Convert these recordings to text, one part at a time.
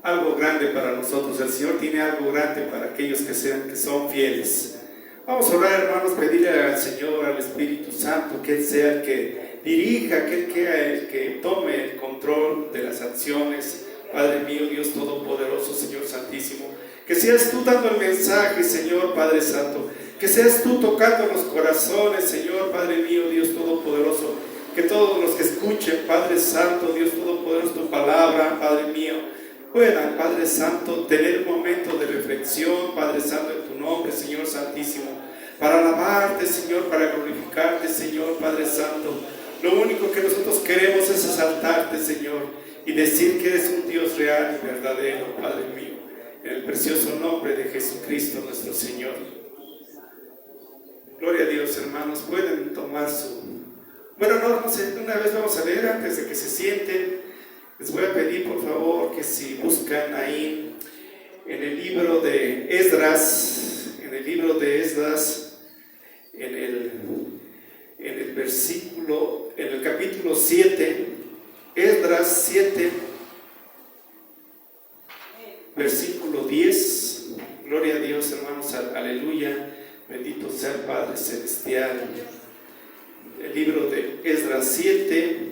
algo grande para nosotros. El Señor tiene algo grande para aquellos que son fieles. Vamos a orar, hermanos, pedirle al Señor, al Espíritu Santo, que Él sea el que dirija, que Él sea el que tome el control de las acciones. Padre mío, Dios Todopoderoso, Señor Santísimo, que seas tú dando el mensaje, Señor Padre Santo, que seas tú tocando los corazones, Señor Padre mío, Dios Todopoderoso, que todos los que escuchen, Padre Santo, Dios Todopoderoso, tu palabra, Padre mío, puedan, Padre Santo, tener un momento de reflexión, Padre Santo, en tu nombre, Señor Santísimo, para alabarte, Señor, para glorificarte, Señor Padre Santo. Lo único que nosotros queremos es exaltarte, Señor, y decir que eres un Dios real y verdadero, Padre mío, en el precioso nombre de Jesucristo nuestro Señor. Gloria a Dios, hermanos. Pueden tomar su... Bueno, no sé, una vez vamos a leer antes de que se sienten. Les voy a pedir, por favor, que si buscan ahí en el libro de Esdras, en el capítulo 7, Esdras 7, versículo 10. Gloria a Dios, hermanos, aleluya, bendito sea el Padre Celestial. El libro de Esdras 7,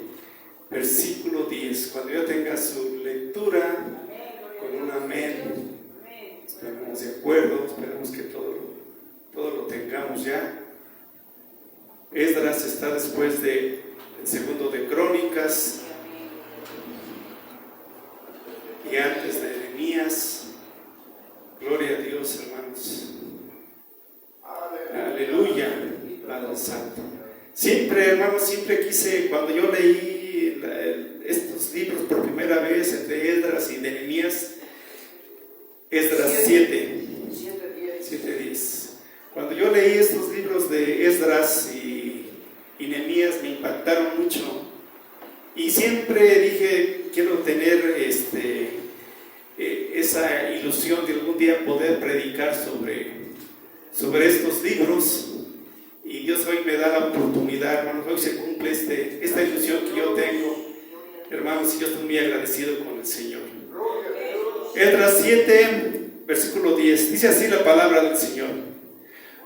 versículo 10. Cuando ya tenga su lectura, con un amén, esperemos de acuerdo, esperemos que todo lo tengamos ya. Esdras está después del segundo de Crónicas y antes de Nehemías. Gloria a Dios, hermanos. Aleluya, Padre Santo. Siempre, hermanos, quise, cuando yo leí estos libros por primera vez, entre Esdras y Nehemías, Esdras 7:10. Cuando yo leí estos libros de Esdras y Nehemías, me impactaron mucho. Y siempre dije, quiero tener esa ilusión de algún día poder predicar sobre estos libros. Y Dios hoy me da la oportunidad, hermanos. Hoy se cumple esta ilusión que yo tengo, hermanos, y yo estoy muy agradecido con el Señor. Esdras 7, versículo 10, dice así la palabra del Señor: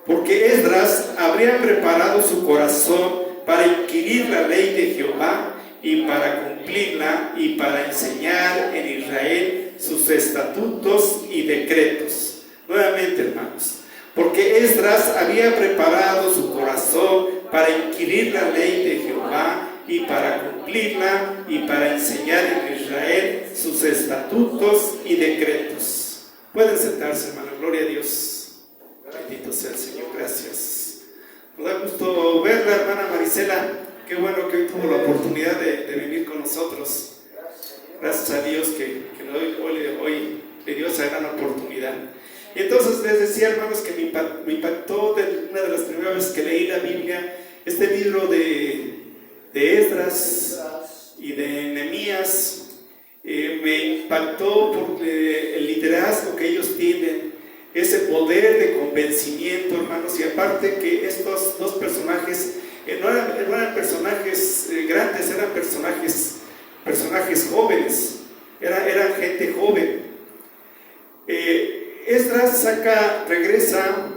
porque Esdras habría preparado su corazón para inquirir la ley de Jehová y para cumplirla, y para enseñar en Israel sus estatutos y decretos. Nuevamente, hermanos, porque Esdras había preparado su corazón para inquirir la ley de Jehová y para cumplirla, y para enseñar en Israel sus estatutos y decretos. Pueden sentarse, hermano. Gloria a Dios. Bendito sea el Señor. Gracias. Nos da gusto verla, hermana Marisela. Qué bueno que hoy tuvo la oportunidad de venir con nosotros. Gracias a Dios que hoy le dio esa gran oportunidad. Y entonces les decía, hermanos, que me impactó una de las primeras veces que leí la Biblia, este libro de Esdras y de Nehemías. Me impactó por el liderazgo que ellos tienen, ese poder de convencimiento, hermanos. Y aparte que estos dos personajes no eran personajes grandes, eran personajes jóvenes, eran gente joven. Esdras regresa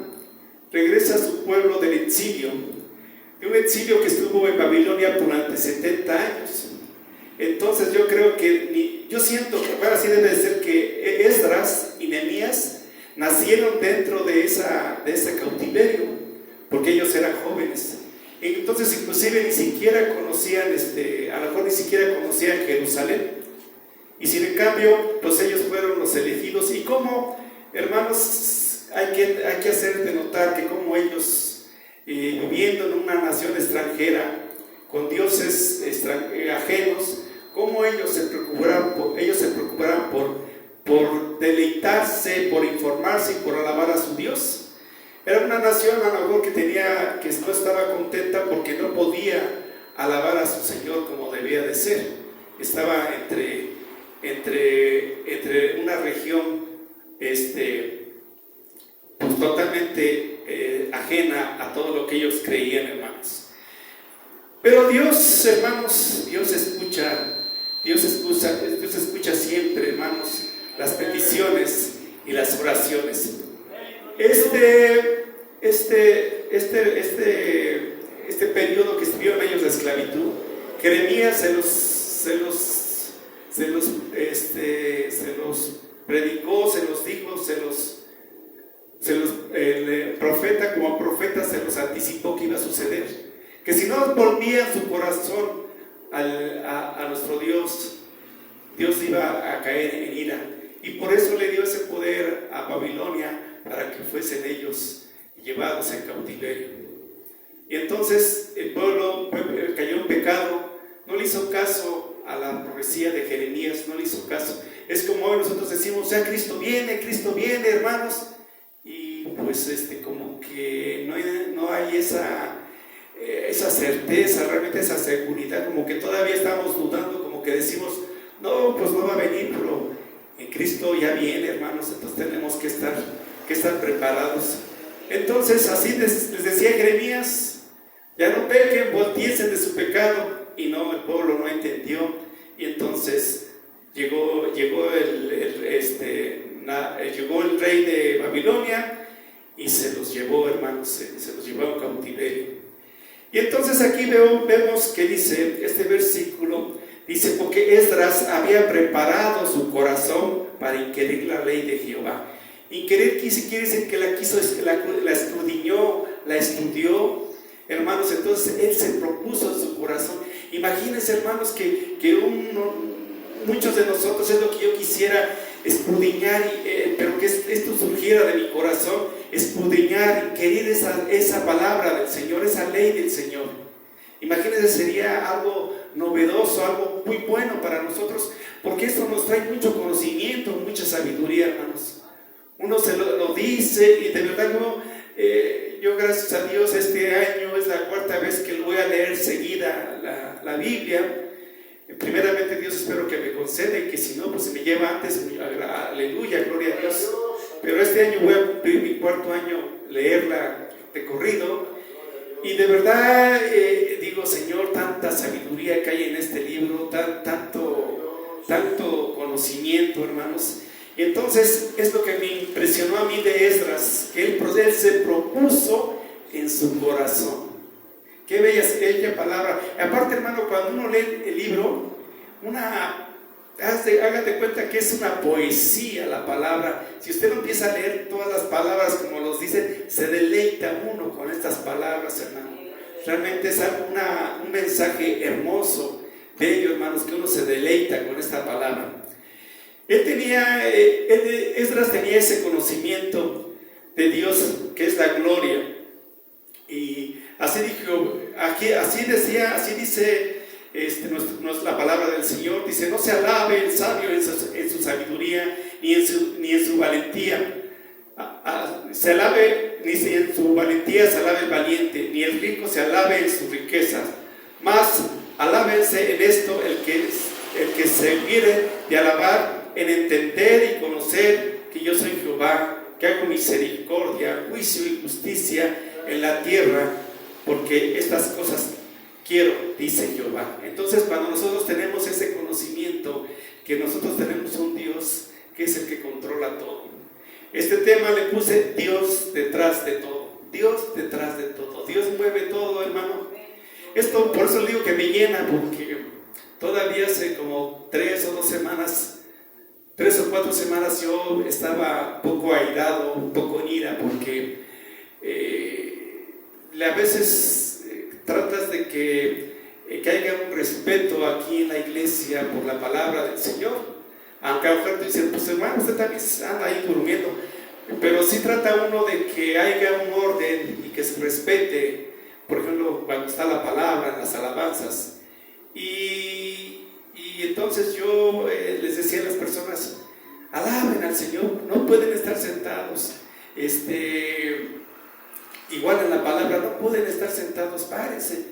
a su pueblo del exilio, de un exilio que estuvo en Babilonia durante 70 años. Entonces yo siento que ahora sí debe de ser que Esdras y Nehemías nacieron dentro de ese cautiverio, porque ellos eran jóvenes. Entonces inclusive ni siquiera conocían, a lo mejor ni siquiera conocían Jerusalén. Y sin en cambio, pues ellos fueron los elegidos. Y como, hermanos, hay que hacerte notar que como ellos, viviendo en una nación extranjera, con dioses ajenos, como ellos se preocuparan por deleitarse, por informarse y por alabar a su Dios. Era una nación a lo mejor que no estaba contenta porque no podía alabar a su Señor como debía de ser. Estaba entre una región pues totalmente ajena a todo lo que ellos creían, hermanos. Pero Dios, hermanos, Dios escucha siempre, hermanos. las peticiones y las oraciones. Este periodo que estuvieron ellos de esclavitud, Jeremías se los predicó, se los dijo, el profeta como profeta se los anticipó que iba a suceder, que si no volvían su corazón a nuestro Dios iba a caer en ira, y por eso le dio ese poder a Babilonia para que fuesen ellos llevados en cautiverio. Y entonces el pueblo cayó en pecado, no le hizo caso a la profecía de Jeremías, no le hizo caso. Es como hoy nosotros decimos, ya Cristo viene, hermanos, y pues como que no hay esa certeza, realmente esa seguridad, como que todavía estamos dudando, como que decimos, no, pues no va a venir, pero en Cristo ya viene, hermanos, entonces tenemos que estar preparados. Entonces así les decía Jeremías, ya no pequen, voltíense de su pecado, y no, el pueblo no entendió, y entonces llegó el rey de Babilonia y se los llevó, hermanos, se los llevó a cautiverio. Y entonces aquí vemos que dice este versículo, dice, porque Esdras había preparado su corazón para inquirir la ley de Jehová. Inquirir quiere decir que la escudriñó, la estudió, hermanos. Entonces él se propuso en su corazón. Imagínense, hermanos, que muchos de nosotros, es lo que yo quisiera escudriñar, pero que esto surgiera de mi corazón, escudriñar, querer esa palabra del Señor, esa ley del Señor. Imagínense, sería algo novedoso, algo muy bueno para nosotros, porque esto nos trae mucho conocimiento, mucha sabiduría, hermanos. Uno se lo dice, y de verdad yo gracias a Dios este año es la cuarta vez que voy a leer seguida la Biblia. Primeramente Dios, espero que me conceda, y que si no, pues se me lleva antes, aleluya, gloria a Dios. Pero este año voy a cumplir mi cuarto año leerla de corrido, y de verdad digo, Señor, tanta sabiduría que hay en este libro, tanto conocimiento, hermanos. Y entonces es lo que me impresionó a mí de Esdras, que él se propuso en su corazón. Qué bella palabra. Aparte, hermano, cuando uno lee el libro, hágate cuenta que es una poesía la palabra. Si usted no empieza a leer todas las palabras como los dice, se deleita uno con estas palabras, hermano. Realmente es un mensaje hermoso, bello, hermanos, que uno se deleita con esta palabra. Esdras tenía ese conocimiento de Dios, que es la gloria. Y así dice la palabra del Señor. Dice, no se alabe el sabio en su sabiduría, ni en su valentía. Ni en su valentía se alabe el valiente, ni el rico se alabe en sus riquezas. Mas alábense en esto el que se hubiere de alabar, en entender y conocer que yo soy Jehová, que hago misericordia, juicio y justicia en la tierra, porque estas cosas quiero, dice Jehová. Entonces, cuando nosotros tenemos ese conocimiento, que nosotros tenemos un Dios que es el que controla todo. Este tema le puse Dios detrás de todo. Dios detrás de todo. Dios mueve todo, hermano. Esto, por eso digo que me llena, porque todavía hace como 3 o 4 semanas yo estaba un poco airado, un poco en ira, porque a veces tratas de que haya un respeto aquí en la iglesia por la palabra del Señor. Aunque a lo mejor dicen, pues hermano, usted también anda ahí durmiendo, pero sí trata uno de que haya un orden y que se respete, por ejemplo, cuando está la palabra, en las alabanzas. Y entonces yo les decía a las personas, alaben al Señor, no pueden estar sentados, igual en la palabra, no pueden estar sentados, párense,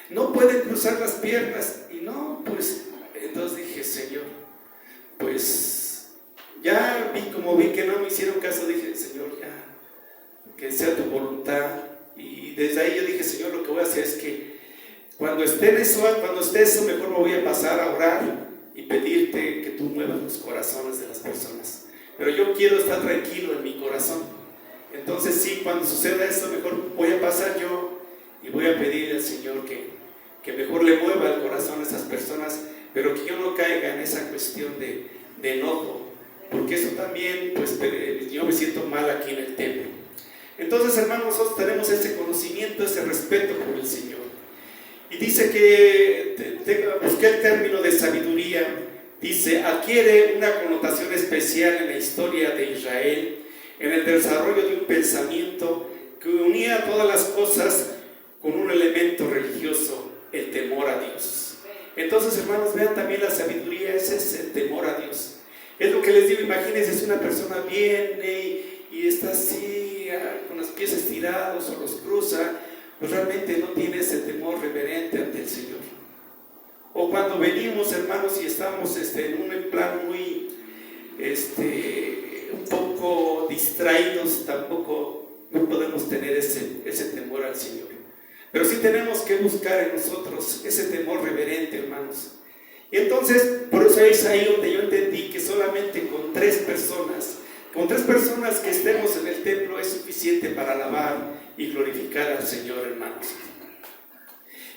no pueden cruzar las piernas, y no, pues, entonces dije, Señor, pues, ya vi que no me hicieron caso, dije, Señor, ya, que sea tu voluntad, y desde ahí yo dije, Señor, lo que voy a hacer es que, cuando esté eso, mejor me voy a pasar a orar y pedirte que tú muevas los corazones de las personas. pero yo quiero estar tranquilo en mi corazón. Entonces sí, cuando suceda eso, mejor voy a pasar yo y voy a pedirle al Señor que mejor le mueva el corazón a esas personas, pero que yo no caiga en esa cuestión de enojo, porque eso también, pues yo me siento mal aquí en el templo. Entonces, hermanos, nosotros tenemos ese conocimiento, ese respeto por el Señor. Y dice que, busqué el término de sabiduría, dice, adquiere una connotación especial en la historia de Israel, en el desarrollo de un pensamiento que unía todas las cosas con un elemento religioso, el temor a Dios. Entonces, hermanos, vean también la sabiduría, ese es el temor a Dios. Es lo que les digo, imagínense, si una persona viene y está así, con los pies estirados o los cruza, pues realmente no tiene ese temor reverente ante el Señor. O cuando venimos, hermanos, y estamos en un plan muy, un poco distraídos, tampoco no podemos tener ese temor al Señor. Pero sí tenemos que buscar en nosotros ese temor reverente, hermanos. Y entonces, por eso es ahí donde yo entendí que solamente con tres personas que estemos en el templo es suficiente para alabar y glorificar al Señor, hermanos.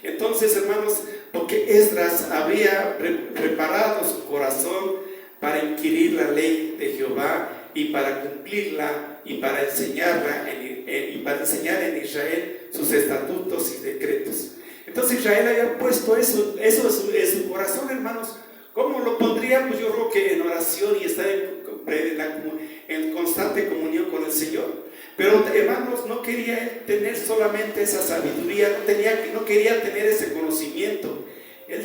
Entonces, hermanos, porque Esdras había preparado su corazón para inquirir la ley de Jehová y para cumplirla y para enseñarla y para enseñar en Israel sus estatutos y decretos. Entonces Israel había puesto eso en su corazón, hermanos. ¿Cómo lo pondría? Pues yo creo que en oración y estar en constante comunión con el Señor. Pero, hermanos, no quería él tener solamente esa sabiduría, no quería tener ese conocimiento. Él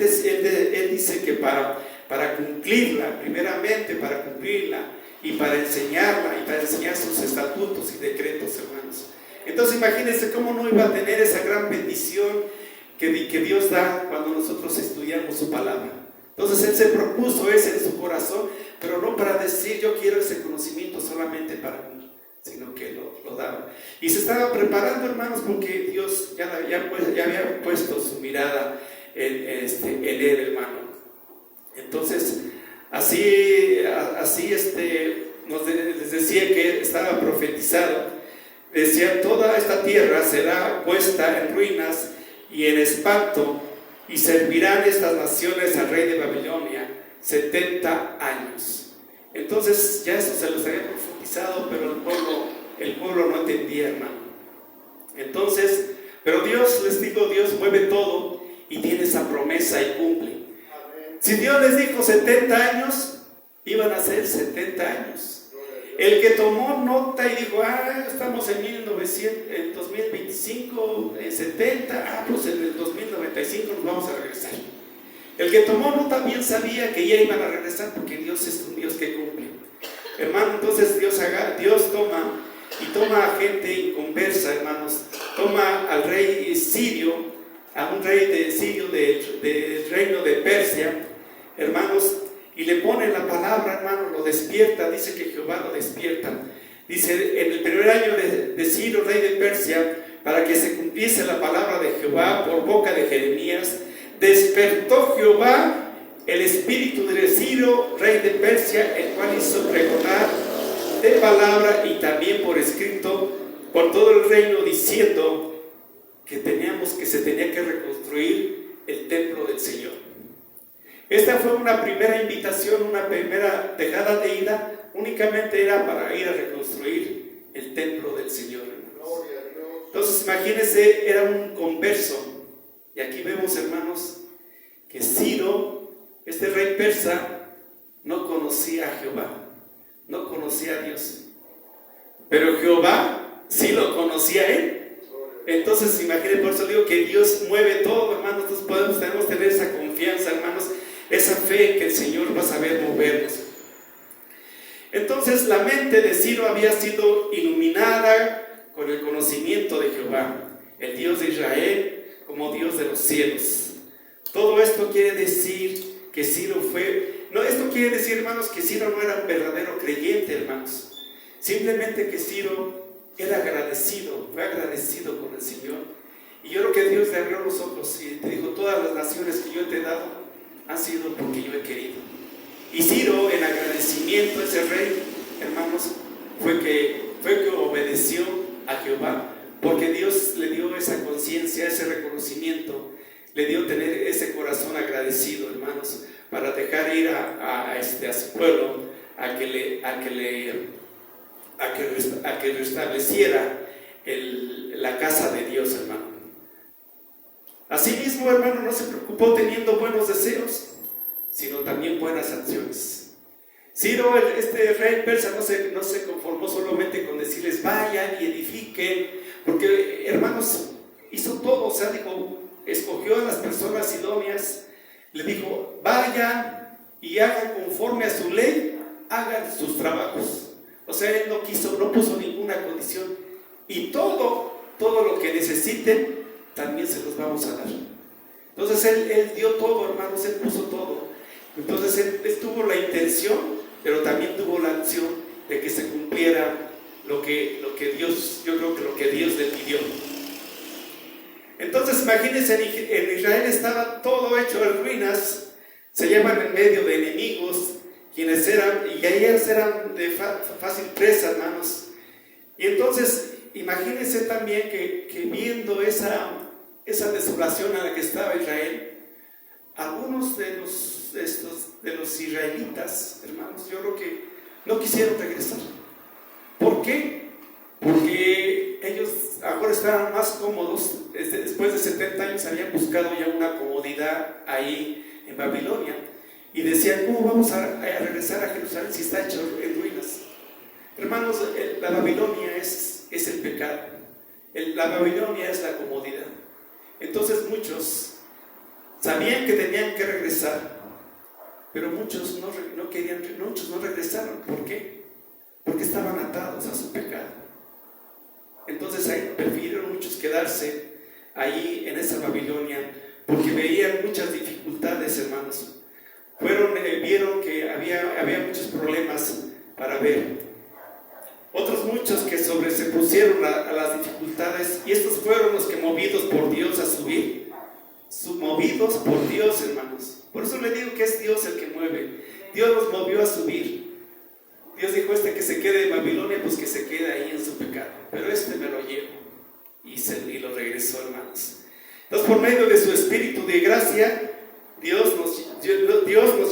dice que para cumplirla, primeramente para cumplirla y para enseñarla y para enseñar sus estatutos y decretos, hermanos. Entonces imagínense cómo no iba a tener esa gran bendición que Dios da cuando nosotros estudiamos su palabra. Entonces él se propuso ese en su corazón, pero no para decir yo quiero ese conocimiento solamente para mí, sino que lo daba. Y se estaba preparando, hermanos, porque Dios ya había puesto su mirada en él, hermano. Entonces, así les decía que estaba profetizado. Decía, toda esta tierra será puesta en ruinas y en espanto, y servirán estas naciones al rey de Babilonia 70 años. Entonces ya eso se los había profetizado, pero el pueblo no entendía, hermano. Entonces, pero Dios, les digo, Dios mueve todo y tiene esa promesa y cumple. Si Dios les dijo 70 años, iban a ser 70 años. El que tomó nota y dijo, estamos en 2025, 70, pues en el 2095 nos vamos a regresar. El que tomó nota bien sabía que ya iban a regresar, porque Dios es un Dios que cumple. Hermano, entonces Dios toma a gente inconversa, hermanos. Toma al rey sirio, a un rey de Sirio del reino de Persia, hermanos, y le pone la palabra, hermano, lo despierta. Dice que Jehová lo despierta. Dice, en el primer año de Ciro, rey de Persia, para que se cumpliese la palabra de Jehová por boca de Jeremías, despertó Jehová el espíritu de Ciro, rey de Persia, el cual hizo pregonar de palabra y también por escrito por todo el reino, diciendo que se tenía que reconstruir el templo del Señor. Esta fue una primera invitación, una primera dejada de ida, únicamente era para ir a reconstruir el templo del Señor. Entonces imagínense, era un converso. Y aquí vemos, hermanos, que Ciro, este rey persa, no conocía a Jehová, no conocía a Dios, pero Jehová sí lo conocía a él. Entonces imagínense, por eso digo que Dios mueve todo, hermanos. Entonces tenemos que tener esa confianza, hermanos, esa fe que el Señor va a saber movernos. Entonces la mente de Ciro había sido iluminada con el conocimiento de Jehová, el Dios de Israel, como Dios de los cielos. Todo esto quiere decir que Ciro esto quiere decir, hermanos, que Ciro no era un verdadero creyente, hermanos. Simplemente que Ciro fue agradecido con el Señor. Y yo creo que Dios le abrió los ojos y te dijo, todas las naciones que yo te he dado han sido porque yo he querido. Y Ciro, en agradecimiento, ese rey, hermano, hermanos, fue que obedeció a Jehová, porque Dios le dio esa conciencia, ese reconocimiento, le dio tener ese corazón agradecido, hermanos, para dejar ir a su pueblo, a que restableciera la casa de Dios, hermano. Asimismo, hermano, no se preocupó teniendo buenos deseos, sino también buenas acciones. Ciro, este rey persa, no se conformó solamente con decirles vayan y edifiquen, porque, hermanos, hizo todo. O sea, escogió a las personas idóneas, le dijo vayan y hagan conforme a su ley, hagan sus trabajos. O sea, él no puso ninguna condición, y todo lo que necesiten también se los vamos a dar. Entonces él dio todo, hermanos, él puso todo. Entonces él tuvo la intención, pero también tuvo la acción de que se cumpliera lo que Dios, yo creo que lo que Dios le pidió. Entonces imagínense, en Israel estaba todo hecho en ruinas, se llevan en medio de enemigos, y ellos eran de fácil presa, hermanos. Y entonces imagínense también que viendo esa desolación a la que estaba Israel, algunos de los israelitas, hermanos, yo creo que no quisieron regresar. ¿Por qué? Porque ellos ahora estaban más cómodos. Después de 70 años habían buscado ya una comodidad ahí en Babilonia, y decían, ¿cómo vamos a regresar a Jerusalén si está hecho en ruinas? Hermanos, la Babilonia es el pecado. La Babilonia es la comodidad. Entonces muchos sabían que tenían que regresar, pero muchos no querían, muchos no regresaron. ¿Por qué? Porque estaban atados a su pecado. Entonces prefirieron muchos quedarse ahí en esa Babilonia, porque veían muchas dificultades, hermanos. Vieron que había muchos problemas para ver. Otros muchos que se pusieron a las dificultades, y estos fueron los que, movidos por Dios a subir, movidos por Dios, hermanos. Por eso le digo que es Dios el que mueve. Dios los movió a subir. Dios dijo, que se quede en Babilonia, pues que se quede ahí en su pecado, pero me lo llevo, y lo regresó, hermanos. Entonces, por medio de su espíritu de gracia, Dios nos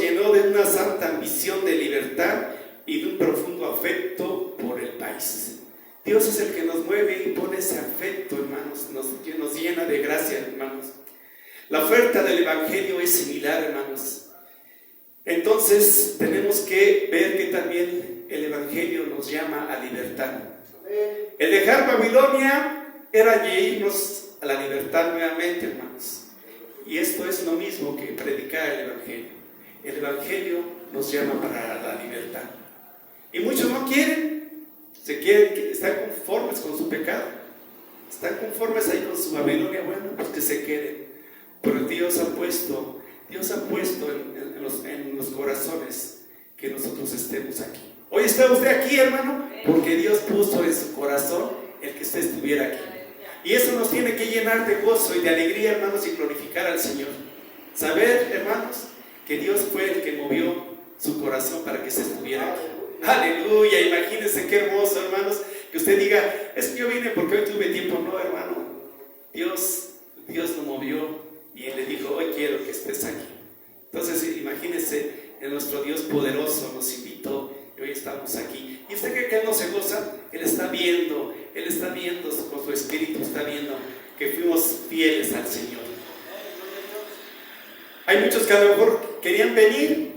llenó de una santa ambición de libertad y de un profundo afecto por el país. Dios es el que nos mueve y pone ese afecto, hermanos, nos llena de gracia, hermanos. La oferta del Evangelio es similar, hermanos. Entonces tenemos que ver que también el Evangelio nos llama a libertad. El dejar Babilonia era irnos a la libertad nuevamente, hermanos. Y esto es lo mismo que predicar el Evangelio. El Evangelio nos llama para la libertad. Y muchos no quieren, están conformes con su pecado, están conformes ahí con su Babilonia. Bueno, pues que se queden. Pero Dios ha puesto en los corazones que nosotros estemos aquí. Hoy está usted aquí, hermano, porque Dios puso en su corazón el que usted estuviera aquí. Y eso nos tiene que llenar de gozo y de alegría, hermanos, y glorificar al Señor. Saber, hermanos, que Dios fue el que movió su corazón para que se estuviera aquí. Aleluya, imagínense qué hermoso, hermanos, que usted diga, es que yo vine porque hoy tuve tiempo. No, hermano, Dios lo movió y Él le dijo, hoy quiero que estés aquí. Entonces, imagínense, nuestro Dios poderoso nos invitó y hoy estamos aquí. ¿Y usted cree que Él no se goza? Él está viendo con su espíritu, está viendo que fuimos fieles al Señor. Hay muchos que a lo mejor querían venir,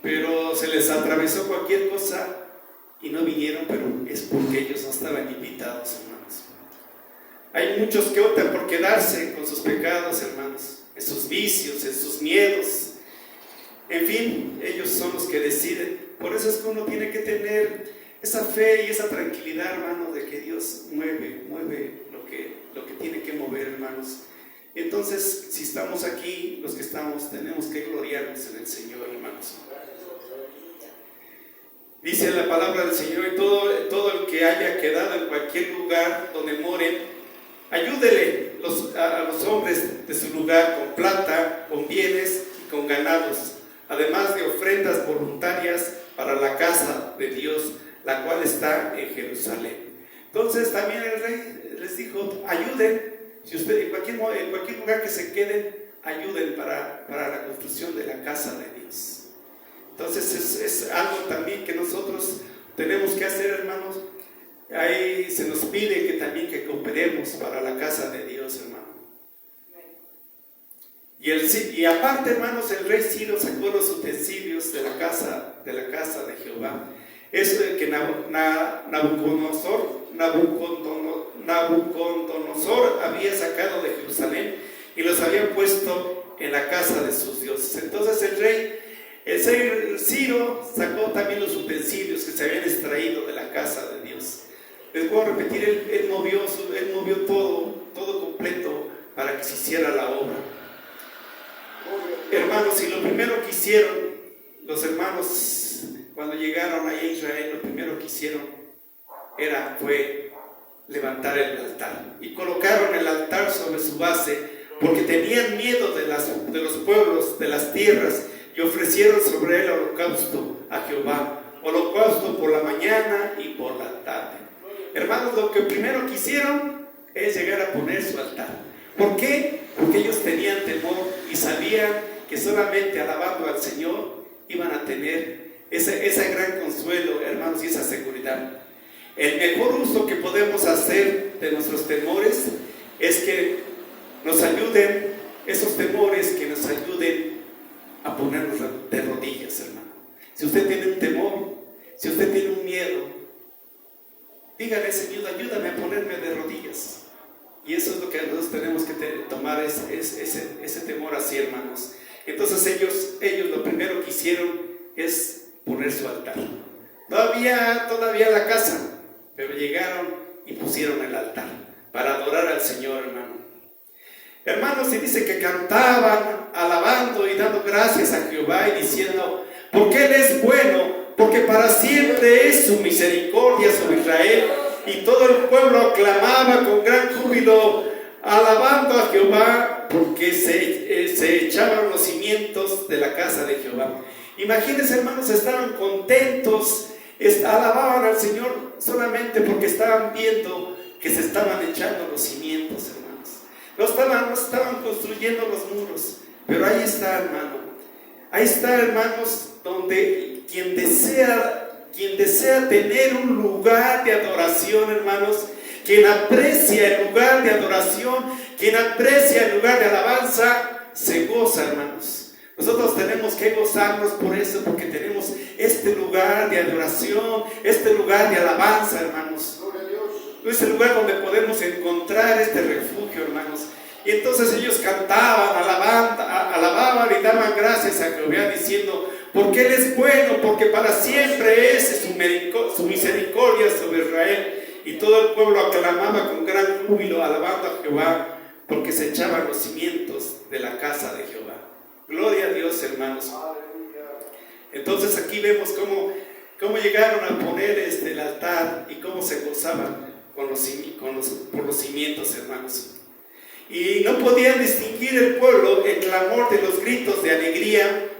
pero se les atravesó cualquier cosa y no vinieron, pero es porque ellos no estaban invitados, hermanos. Hay muchos que optan por quedarse con sus pecados, hermanos, en sus vicios, en sus miedos. En fin, ellos son los que deciden. Por eso es que uno tiene que tener esa fe y esa tranquilidad, hermanos, de que Dios mueve lo que tiene que mover, hermanos. Entonces, si estamos aquí, los que estamos, tenemos que gloriarnos en el Señor, hermanos. Dice la palabra del Señor, y todo el que haya quedado en cualquier lugar donde moren, ayúdele a los hombres de su lugar con plata, con bienes y con ganados, además de ofrendas voluntarias para la casa de Dios, la cual está en Jerusalén. Entonces también el rey les dijo, ayuden, si ustedes en cualquier lugar que se queden, ayuden para la construcción de la casa de Dios. Entonces es algo también que nosotros tenemos que hacer, hermanos. Ahí se nos pide que también que cooperemos para la casa de Dios, hermano. Y aparte, hermanos, el rey Ciro sacó los utensilios de la casa de Jehová. Eso de que Nabucodonosor había sacado de Jerusalén y los había puesto en la casa de sus dioses. Entonces el rey Ciro sacó también los utensilios que se habían extraído de la casa de Dios. Les puedo repetir, él movió todo completo para que se hiciera la obra. Hermanos, y lo primero que hicieron los hermanos cuando llegaron ahí a Israel, lo primero que hicieron fue levantar el altar, y colocaron el altar sobre su base, porque tenían miedo de los pueblos, de las tierras, y ofrecieron sobre él holocausto a Jehová, holocausto por la mañana y por la tarde. Hermanos, lo que primero que hicieron es llegar a poner su altar. ¿Por qué? Porque ellos tenían temor y sabían que solamente alabando al Señor iban a tener ese gran consuelo, hermanos, y esa seguridad. El mejor uso que podemos hacer de nuestros temores es que nos ayuden, esos temores que nos ayuden a ponernos de rodillas, hermano. Si usted tiene un temor, si usted tiene un miedo, dígale, Señor, ayúdame a ponerme de rodillas. Y eso es lo que nosotros tenemos que tomar, ese temor así, hermanos. Entonces ellos lo primero que hicieron es poner su altar. Todavía la casa, pero llegaron y pusieron el altar para adorar al Señor, hermano. Hermanos, se dice que cantaban, alabando y dando gracias a Jehová y diciendo, porque Él es bueno, porque para siempre es su misericordia sobre Israel. Y todo el pueblo aclamaba con gran júbilo, alabando a Jehová, porque se echaban los cimientos de la casa de Jehová. Imagínense, hermanos, estaban contentos, alababan al Señor solamente porque estaban viendo que se estaban echando los cimientos, hermanos. No estaban construyendo los muros, pero ahí está, hermano. Ahí está, hermanos, donde quien desea tener un lugar de adoración, hermanos, quien aprecia el lugar de adoración, quien aprecia el lugar de alabanza, se goza, hermanos. Nosotros tenemos que gozarnos por eso, porque tenemos este lugar de adoración, este lugar de alabanza, hermanos. Es el lugar donde podemos encontrar este refugio, hermanos. Y entonces ellos cantaban, alababan y daban gracias a Jehová, diciendo, porque Él es bueno, porque para siempre es su misericordia sobre Israel. Y todo el pueblo aclamaba con gran júbilo, alabando a Jehová, porque se echaban los cimientos de la casa de Jehová. Gloria a Dios, hermanos. Entonces aquí vemos cómo llegaron a poner el altar y cómo se gozaban por los cimientos, hermanos. Y no podían distinguir el pueblo el clamor de los gritos de alegría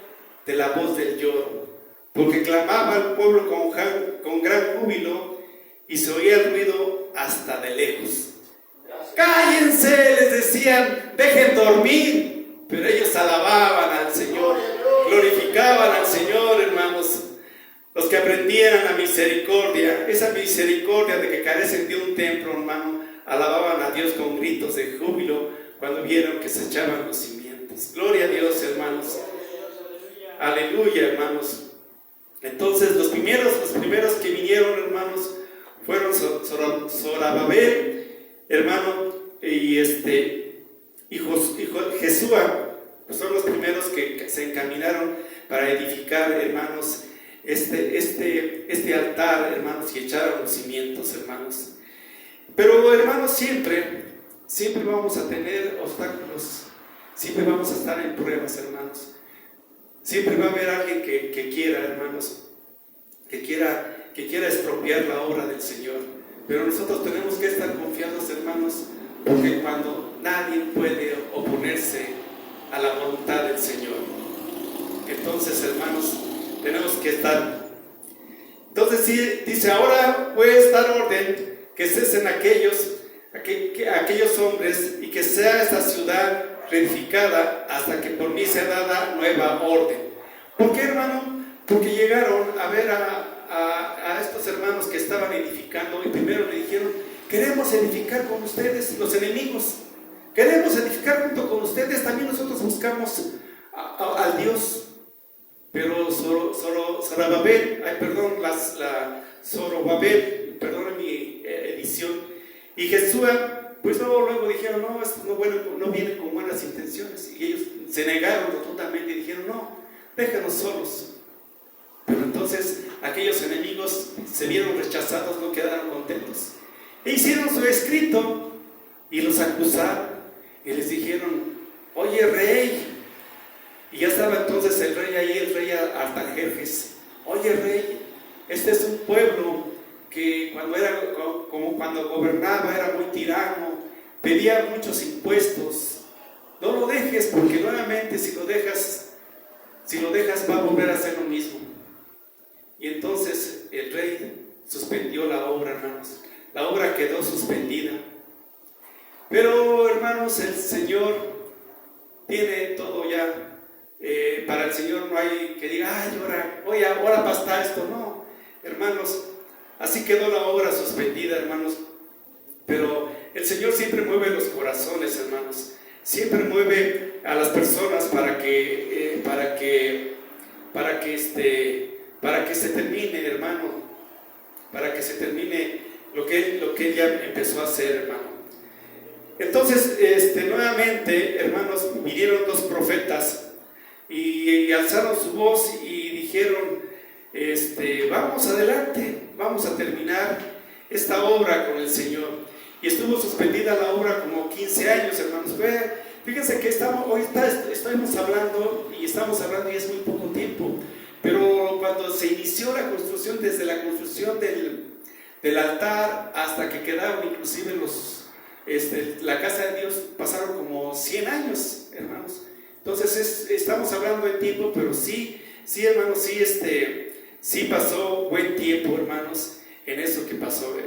de la voz del lloro, porque clamaba el pueblo con gran júbilo y se oía el ruido hasta de lejos. Cállense, les decían, dejen dormir. Pero ellos alababan al Señor, glorificaban al Señor, hermanos. Los que aprendieran la misericordia, esa misericordia de que carecen de un templo, hermano, alababan a Dios con gritos de júbilo cuando vieron que se echaban los cimientos. Gloria a Dios, hermanos. Aleluya, hermanos. Entonces los primeros que vinieron, hermanos, fueron Zorobabel, hermano, y Jesúa, pues son los primeros que se encaminaron para edificar, hermanos, este altar, hermanos, y echaron los cimientos, hermanos. Pero, hermanos, siempre vamos a tener obstáculos, siempre vamos a estar en pruebas, hermanos. Siempre va a haber alguien que quiera, hermanos, que quiera expropiar la obra del Señor. Pero nosotros tenemos que estar confiados, hermanos, porque cuando nadie puede oponerse a la voluntad del Señor, entonces, hermanos, tenemos que estar. Entonces dice, ahora pues dar orden que cesen aquellos hombres y que sea esta ciudad reedificada hasta que por mí sea dada nueva orden. ¿Por qué, hermano? Porque llegaron a ver a estos hermanos que estaban edificando y primero le dijeron, queremos edificar con ustedes, los enemigos, queremos edificar junto con ustedes, también nosotros buscamos al Dios. Pero Zorobabel, Zorobabel, perdón mi edición, y Jesús, pues luego dijeron, no, esto no viene con buenas intenciones, y ellos se negaron rotundamente y dijeron, no, déjanos solos. Pero entonces aquellos enemigos se vieron rechazados, no quedaron contentos, e hicieron su escrito y los acusaron, y les dijeron, oye rey, y ya estaba entonces el rey ahí, el rey Artajerjes. Oye rey, este es un pueblo que cuando gobernaba era muy tirano, pedía muchos impuestos. No lo dejes, porque nuevamente si lo dejas va a volver a hacer lo mismo. Y entonces el rey suspendió la obra, hermanos. La obra quedó suspendida. Pero hermanos, el Señor tiene todo ya. Para el Señor no hay que diga, ahora basta esto, no, hermanos, así quedó la obra suspendida, hermanos. Pero el Señor siempre mueve los corazones, hermanos, siempre mueve a las personas para que se termine, hermano, para que se termine lo que Él ya empezó a hacer, hermano. Entonces, nuevamente, hermanos, vinieron dos profetas y alzaron su voz y dijeron, vamos adelante, vamos a terminar esta obra con el Señor. Y estuvo suspendida la obra como 15 años, hermanos. Fíjense que estamos hablando y es muy poco tiempo, pero cuando se inició la construcción, desde la construcción del altar hasta que quedaron inclusive la casa de Dios, pasaron como 100 años, hermanos. Entonces estamos hablando de tiempo, pero sí, hermanos, sí pasó buen tiempo, hermanos, en eso que pasó.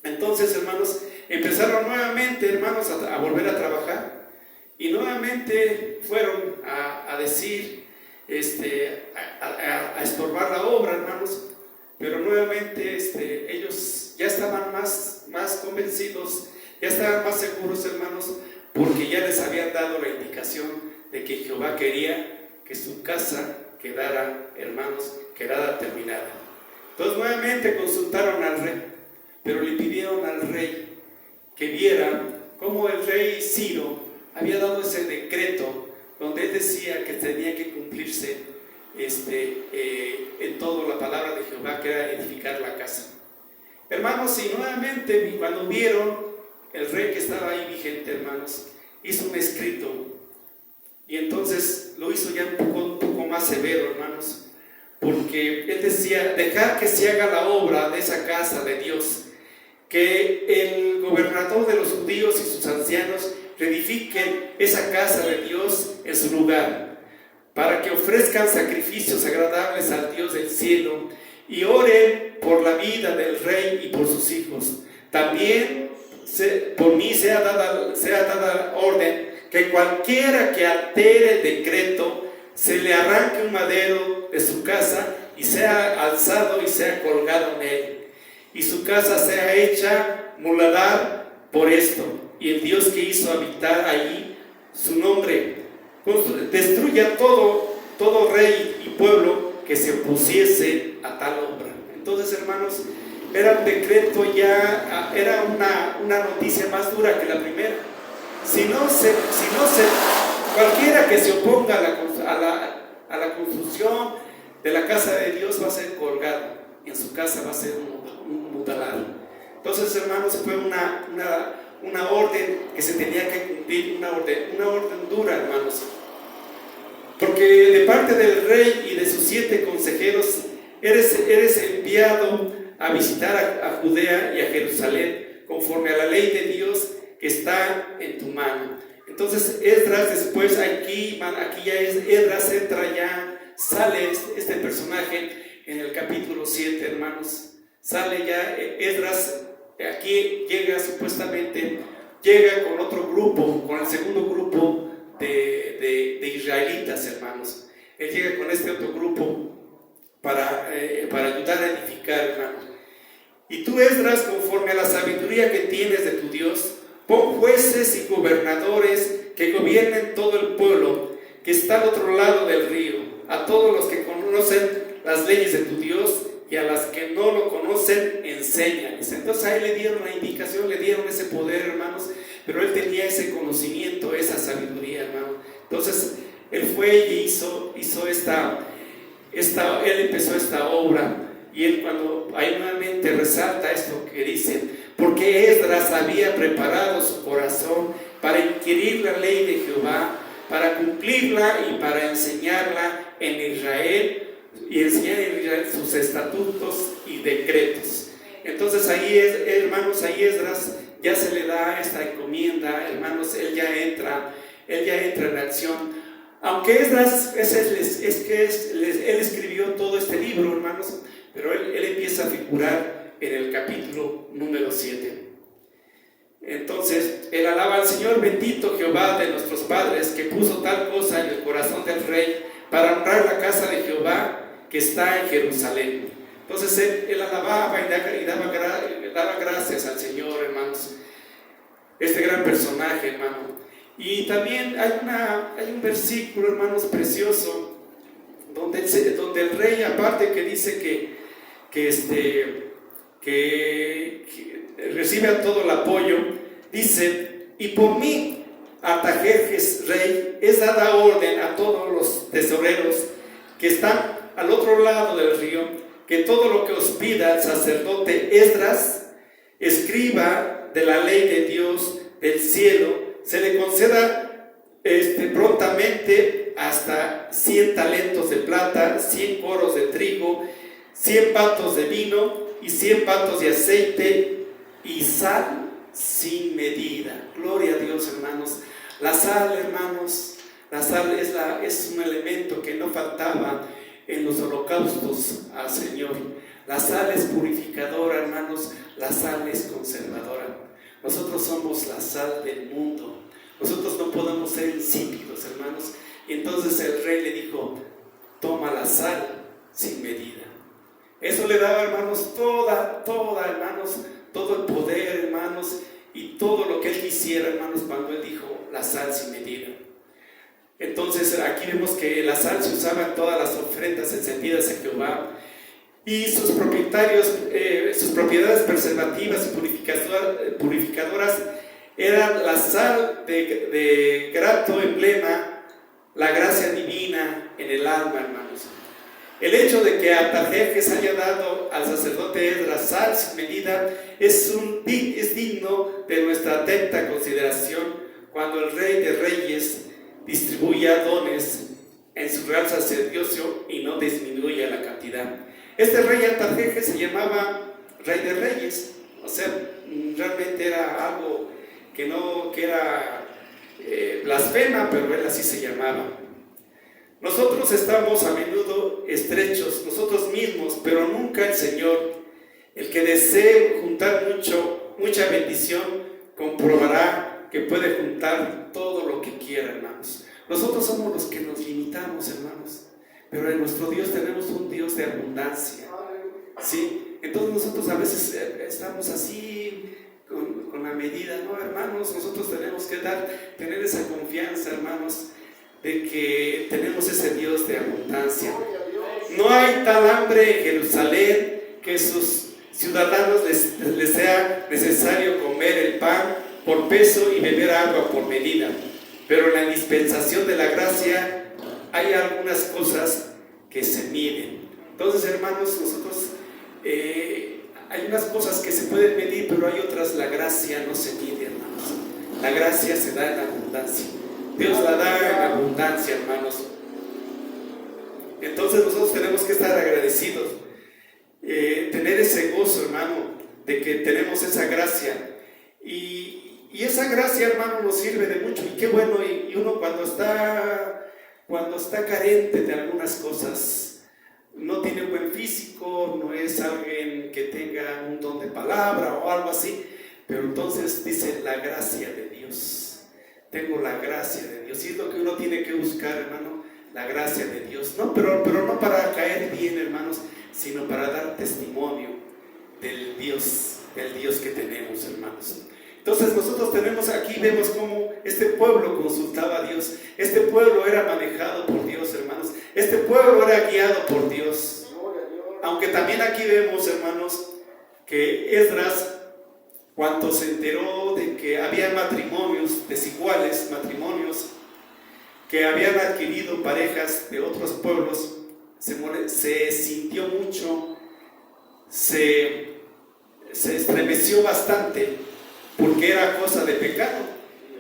Entonces, hermanos, empezaron nuevamente, hermanos, a volver a trabajar, y nuevamente fueron a decir, a estorbar la obra, hermanos. Pero nuevamente ellos ya estaban más convencidos, ya estaban más seguros, hermanos, porque ya les habían dado la indicación de que Jehová quería que su casa quedara, hermanos, quedara terminada. Entonces nuevamente consultaron al rey, pero le pidieron al rey que viera cómo el rey Ciro había dado ese decreto donde él decía que tenía que cumplirse en todo la palabra de Jehová, que era edificar la casa. Hermanos, y nuevamente cuando vieron, el rey que estaba ahí vigente, hermanos, hizo un escrito, y entonces lo hizo ya un poco más severo, hermanos, porque él decía, dejar que se haga la obra de esa casa de Dios, que el gobernador de los judíos y sus ancianos reedifiquen esa casa de Dios en su lugar, para que ofrezcan sacrificios agradables al Dios del cielo y oren por la vida del rey y por sus hijos. También por mí sea dada orden que cualquiera que altere el decreto se le arranque un madero de su casa y sea alzado y sea colgado en él, y su casa sea hecha muladar por esto, y el Dios que hizo habitar allí su nombre destruya todo rey y pueblo que se opusiese a tal obra. Entonces, hermanos, era un decreto ya, era una noticia más dura que la primera. Cualquiera que se oponga a la construcción de la casa de Dios va a ser colgado, y en su casa va a ser un mutilado. Entonces, hermanos, fue una orden que se tenía que cumplir, una orden dura, hermanos, porque de parte del rey y de sus 7 consejeros eres enviado a visitar a Judea y a Jerusalén conforme a la ley de Dios que está en tu mano. Entonces Esdras, después aquí ya es Esdras, entra ya, sale este personaje en el capítulo 7, hermanos. Sale ya Esdras, aquí llega supuestamente, llega con otro grupo, con el segundo grupo de israelitas, hermanos. Él llega con este otro grupo para ayudar a edificar, hermanos. Y tú, Esdras, conforme a la sabiduría que tienes de tu Dios, pon jueces y gobernadores que gobiernen todo el pueblo que está al otro lado del río, a todos los que conocen las leyes de tu Dios y a las que no lo conocen, enséñales. Entonces ahí le dieron la indicación, le dieron ese poder, hermanos, pero él tenía ese conocimiento, esa sabiduría, hermano. Entonces él fue y hizo él empezó esta obra. Y él, cuando ahí nuevamente resalta esto que dice, porque Esdras había preparado su corazón para inquirir la ley de Jehová, para cumplirla y para enseñarla en Israel, y enseñar en Israel sus estatutos y decretos. Entonces ahí hermanos, ahí Esdras ya se le da esta encomienda, hermanos, él ya entra en acción. Aunque Esdras él escribió todo este libro, hermanos, pero él empieza a figurar en el capítulo número 7. Entonces, él alaba al Señor: bendito Jehová de nuestros padres, que puso tal cosa en el corazón del rey para honrar la casa de Jehová que está en Jerusalén. Entonces, él alababa y daba gracias al Señor, hermanos. Este gran personaje, hermano. Y también hay un versículo, hermanos, precioso, donde el rey, aparte que dice que recibe a todo el apoyo, dice: y por mí, Artajerjes, rey, es dada orden a todos los tesoreros que están al otro lado del río, que todo lo que os pida el sacerdote Esdras, escriba de la ley de Dios del cielo, se le conceda prontamente hasta 100 talentos de plata, 100 coros de trigo, 100 patos de vino y 100 patos de aceite y sal sin medida. Gloria a Dios, hermanos. La sal, hermanos, la sal es un elemento que no faltaba en los holocaustos al Señor. La sal es purificadora, hermanos. La sal es conservadora. Nosotros somos la sal del mundo. Nosotros no podemos ser insípidos, hermanos. Y entonces el rey le dijo: toma la sal sin medida. Eso le daba, hermanos, hermanos, todo el poder, hermanos, y todo lo que él quisiera, hermanos, cuando él dijo la sal sin medida. Entonces aquí vemos que la sal se usaba en todas las ofrendas encendidas a Jehová, y sus propiedades preservativas y purificadoras eran la sal de grato emblema, la gracia divina en el alma, hermanos. El hecho de que Artajerjes haya dado al sacerdote Esdras sal sin medida es digno de nuestra atenta consideración cuando el Rey de Reyes distribuya dones en su real sacerdocio y no disminuya la cantidad. Este rey Artajerjes se llamaba Rey de Reyes, o sea, realmente era algo que era blasfema, pero él así se llamaba. Nosotros estamos a menudo estrechos nosotros mismos, pero nunca el Señor. El que desee juntar mucha bendición, comprobará que puede juntar todo lo que quiera, hermanos. Nosotros somos los que nos limitamos, hermanos, pero en nuestro Dios tenemos un Dios de abundancia, ¿sí? Entonces nosotros a veces estamos así con la medida, ¿no, hermanos? Nosotros tenemos que tener esa confianza, hermanos, de que tenemos ese Dios de abundancia. No hay tal hambre en Jerusalén que sus ciudadanos les sea necesario comer el pan por peso y beber agua por medida, pero en la dispensación de la gracia hay algunas cosas que se miden. Entonces, hermanos, nosotros hay unas cosas que se pueden medir, pero hay otras, la gracia no se mide, hermanos. La gracia se da en abundancia. Dios la da en abundancia, hermanos. Entonces nosotros tenemos que estar agradecidos, tener ese gozo, hermano, de que tenemos esa gracia. Y esa gracia, hermano, nos sirve de mucho. Y qué bueno, y uno cuando está carente de algunas cosas, no tiene buen físico, no es alguien que tenga un don de palabra o algo así, pero entonces dice la gracia de Dios. Tengo la gracia de Dios, y es lo que uno tiene que buscar, hermano, la gracia de Dios, ¿no? Pero no para caer bien, hermanos, sino para dar testimonio del Dios que tenemos, hermanos. Entonces nosotros aquí vemos cómo este pueblo consultaba a Dios, este pueblo era manejado por Dios, hermanos, este pueblo era guiado por Dios. Aunque también aquí vemos, hermanos, que Esdras, cuando se enteró de que había matrimonios desiguales, matrimonios que habían adquirido parejas de otros pueblos, se sintió mucho, se estremeció bastante, porque era cosa de pecado.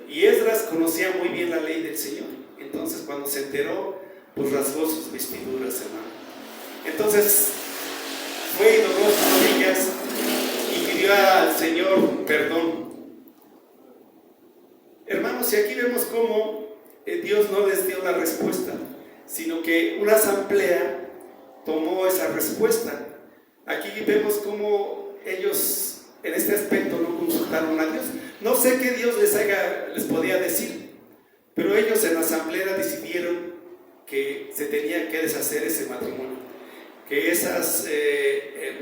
Y Esdras conocía muy bien la ley del Señor. Entonces, cuando se enteró, pues rasgó sus vestiduras, hermano. Entonces, fue y dobló sus rodillas y pidió al Señor perdón. Hermanos, y aquí vemos cómo Dios no les dio la respuesta, sino que una asamblea tomó esa respuesta. Aquí vemos cómo ellos en este aspecto no consultaron a Dios. No sé qué Dios les podía decir, pero ellos en la asamblea decidieron que se tenía que deshacer ese matrimonio, que esas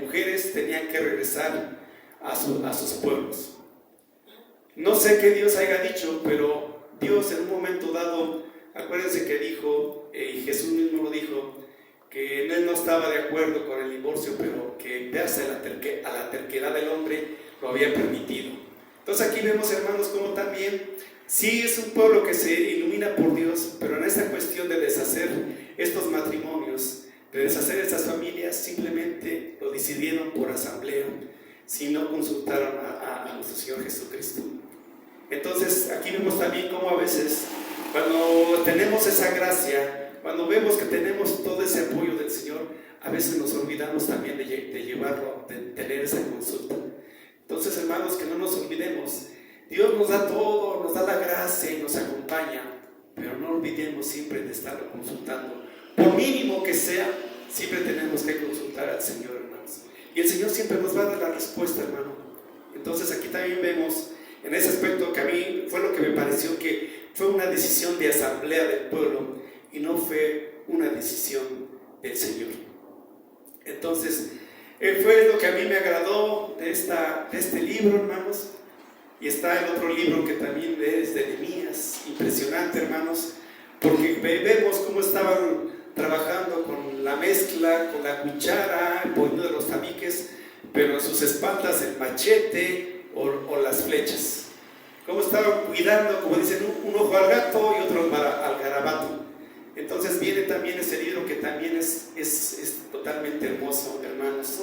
mujeres tenían que regresar a sus pueblos. No sé qué Dios haya dicho, pero Dios en un momento dado, acuérdense que dijo, y Jesús mismo lo dijo, que Él no estaba de acuerdo con el divorcio, pero que en base a la terquedad del hombre lo había permitido. Entonces aquí vemos, hermanos, como también, sí es un pueblo que se ilumina por Dios, pero en esta cuestión de deshacer estos matrimonios, de deshacer estas familias, simplemente lo decidieron por asamblea, si no consultaron a nuestro Señor Jesucristo. Entonces aquí vemos también cómo a veces, cuando tenemos esa gracia, cuando vemos que tenemos todo ese apoyo del Señor, a veces nos olvidamos también de llevarlo, de tener esa consulta. Entonces, hermanos, que no nos olvidemos, Dios nos da todo, nos da la gracia y nos acompaña, pero no olvidemos siempre de estarlo consultando. Por mínimo que sea, siempre tenemos que consultar al Señor, hermanos. Y el Señor siempre nos va a dar la respuesta, hermano. Entonces aquí también vemos en ese aspecto que a mí fue lo que me pareció que fue una decisión de asamblea del pueblo y no fue una decisión del Señor. Entonces, fue lo que a mí me agradó de este libro, hermanos. Y está el otro libro que también es de Nehemías, impresionante, hermanos, porque vemos cómo estaban trabajando con la mezcla, con la cuchara, poniendo de los tabiques, pero en sus espaldas el machete o las flechas. Cómo estaban cuidando, como dicen, un ojo al gato y otro al garabato. Entonces viene también ese libro que también es totalmente hermoso, hermanos.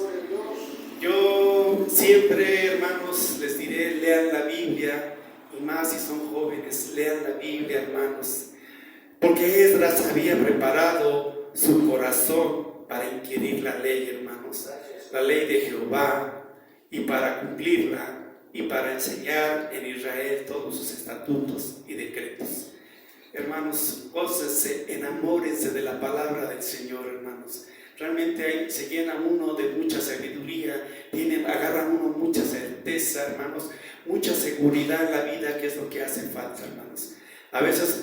Yo siempre, hermanos, les diré, lean la Biblia, y más si son jóvenes, lean la Biblia, hermanos, porque Esdras había preparado su corazón para inquirir la ley, hermanos, la ley de Jehová, y para cumplirla, y para enseñar en Israel todos sus estatutos y decretos. Hermanos, gócense, enamórense de la palabra del Señor, hermanos. Realmente se llena uno de mucha sabiduría, agarra uno mucha certeza, hermanos, mucha seguridad en la vida, que es lo que hace falta, hermanos. A veces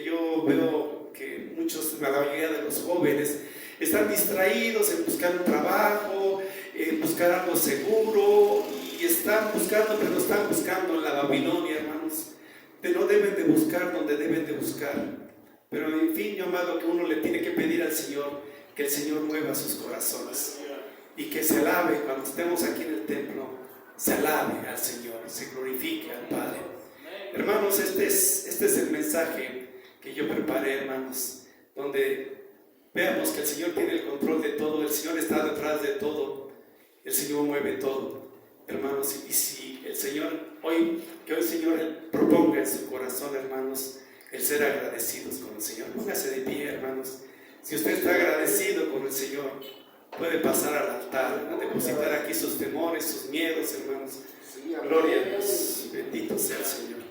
yo veo que la mayoría de los jóvenes están distraídos en buscar un trabajo, en buscar algo seguro, y están buscando, pero están buscando en la Babilonia, hermanos. No deben de buscar donde deben de buscar. Pero en fin, yo amado, que uno le tiene que pedir al Señor que el Señor mueva sus corazones y que se alabe cuando estemos aquí en el templo, se alabe al Señor, se glorifique al Padre. Hermanos, este es el mensaje que yo preparé, hermanos, donde veamos que el Señor tiene el control de todo, el Señor está detrás de todo, el Señor mueve todo, hermanos. Y si el Señor que hoy el Señor proponga en su corazón, hermanos, el ser agradecidos con el Señor, póngase de pie, hermanos. Si usted está agradecido con el Señor, puede pasar al altar, a depositar aquí sus temores, sus miedos, hermanos. Gloria a Dios, bendito sea el Señor.